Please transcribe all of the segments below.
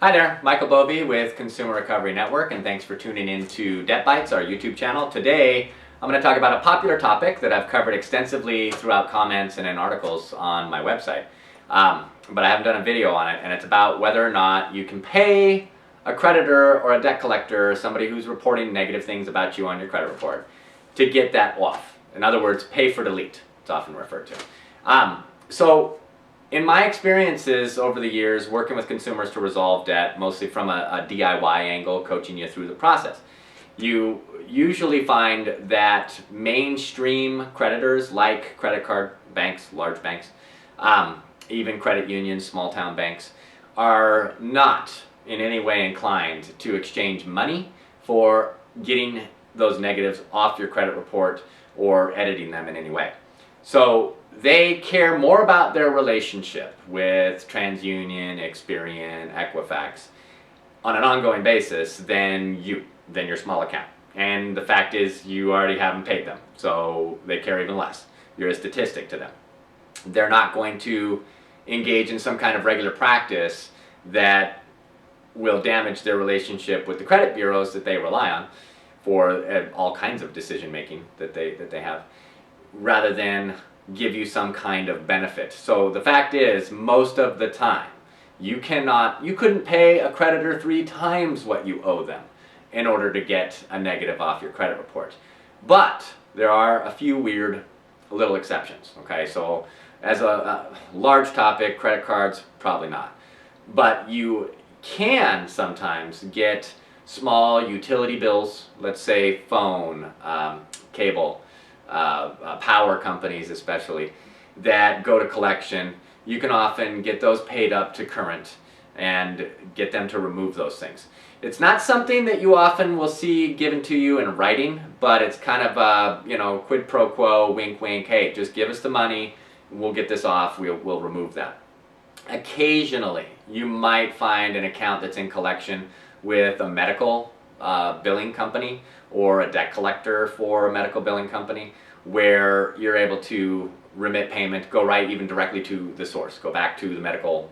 Hi there, Michael Bovee with Consumer Recovery Network, and thanks for tuning in to DebtBytes, our YouTube channel. Today, I'm going to talk about a popular topic that I've covered extensively throughout comments and in articles on my website. But I haven't done a video on it, and it's about whether or not you can pay a creditor or a debt collector, somebody who's reporting negative things about you on your credit report, to get that off. In other words, pay for delete, it's often referred to. In my experiences over the years working with consumers to resolve debt, mostly from a DIY angle, coaching you through the process, you usually find that mainstream creditors like credit card banks, large banks, even credit unions, small town banks, are not in any way inclined to exchange money for getting those negatives off your credit report or editing them in any way. So they care more about their relationship with TransUnion, Experian, Equifax on an ongoing basis than your small account. And the fact is you already haven't paid them, so they care even less. You're a statistic to them. They're not going to engage in some kind of regular practice that will damage their relationship with the credit bureaus that they rely on for all kinds of decision making that they have, rather than give you some kind of benefit. So the fact is, most of the time, you couldn't pay a creditor 3 times what you owe them in order to get a negative off your credit report. But there are a few weird little exceptions, okay? So as a large topic, credit cards, probably not. But you can sometimes get small utility bills, let's say phone, cable, power companies especially, that go to collection. You can often get those paid up to current and get them to remove those things. It's not something that you often will see given to you in writing, but it's kind of a, quid pro quo, wink wink, hey, just give us the money, we'll get this off, we'll remove that. Occasionally, you might find an account that's in collection with a medical billing company or a debt collector for a medical billing company, where you're able to remit payment, go right even directly to the source, go back to the medical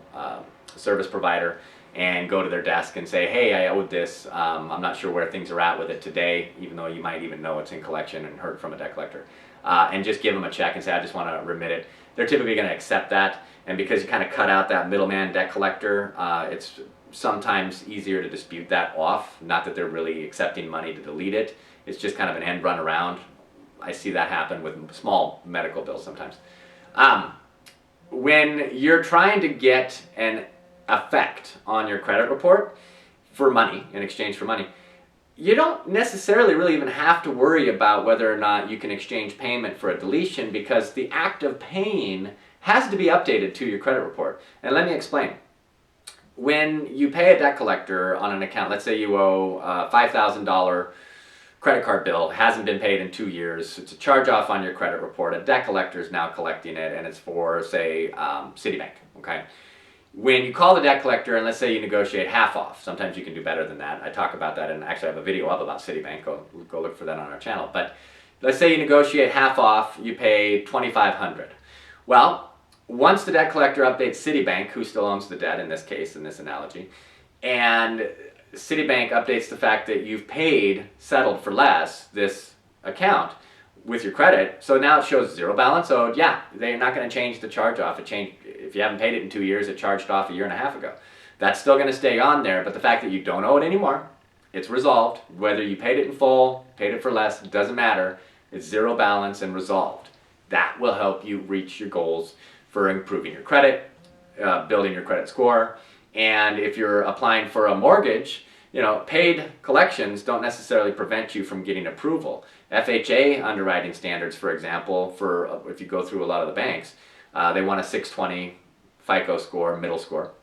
service provider and go to their desk and say, hey, I owed this, I'm not sure where things are at with it today, even though you might even know it's in collection and heard from a debt collector, and just give them a check and say, I just want to remit it. They're typically going to accept that, and because you kind of cut out that middleman debt collector, it's sometimes easier to dispute that off. Not that they're really accepting money to delete it, it's just kind of an end run around. I see that happen with small medical bills sometimes. When you're trying to get an effect on your credit report for money, in exchange for money, you don't necessarily really even have to worry about whether or not you can exchange payment for a deletion, because the act of paying has to be updated to your credit report. And let me explain. When you pay a debt collector on an account, let's say you owe a $5,000 credit card bill, hasn't been paid in 2 years, it's a charge off on your credit report, a debt collector is now collecting it, and it's for, say, Citibank, okay? When you call the debt collector and let's say you negotiate half off, sometimes you can do better than that. I talk about that, and actually I have a video up about Citibank, go look for that on our channel. But let's say you negotiate half off, you pay $2,500. Well, once the debt collector updates Citibank, who still owns the debt in this case, in this analogy, and Citibank updates the fact that you've settled for less, this account with your credit, so now it shows zero balance owed. Yeah, they're not going to change the charge off. If you haven't paid it in 2 years, it charged off 1.5 years ago. That's still going to stay on there, but the fact that you don't owe it anymore, it's resolved. Whether you paid it in full, paid it for less, it doesn't matter. It's zero balance and resolved. That will help you reach your goals for improving your credit, building your credit score. And if you're applying for a mortgage, paid collections don't necessarily prevent you from getting approval. FHA underwriting standards, for example, if you go through a lot of the banks, they want a 620 FICO score, middle score,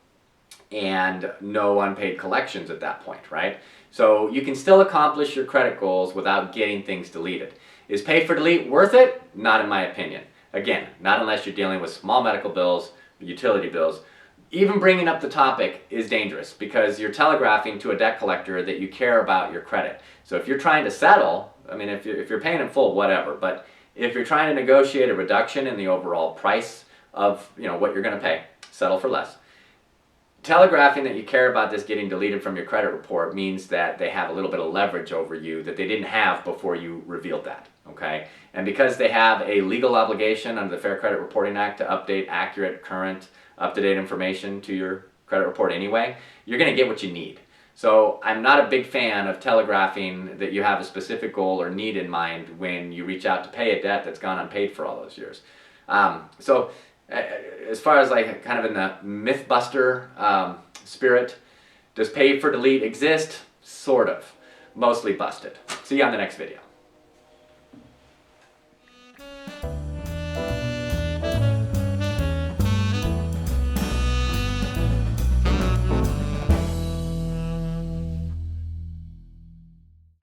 and no unpaid collections at that point, right? So you can still accomplish your credit goals without getting things deleted. Is pay for delete worth it? Not in my opinion. Again, not unless you're dealing with small medical bills, utility bills. Even bringing up the topic is dangerous, because you're telegraphing to a debt collector that you care about your credit. So if you're trying to settle, I mean, if you're paying in full, whatever, but if you're trying to negotiate a reduction in the overall price of what you're going to pay, settle for less, telegraphing that you care about this getting deleted from your credit report means that they have a little bit of leverage over you that they didn't have before you revealed that, okay? And because they have a legal obligation under the Fair Credit Reporting Act to update accurate, current, up-to-date information to your credit report anyway, you're going to get what you need. So I'm not a big fan of telegraphing that you have a specific goal or need in mind when you reach out to pay a debt that's gone unpaid for all those years. As far as like kind of in the Mythbuster spirit, does pay for delete exist? Sort of. Mostly busted. See you on the next video.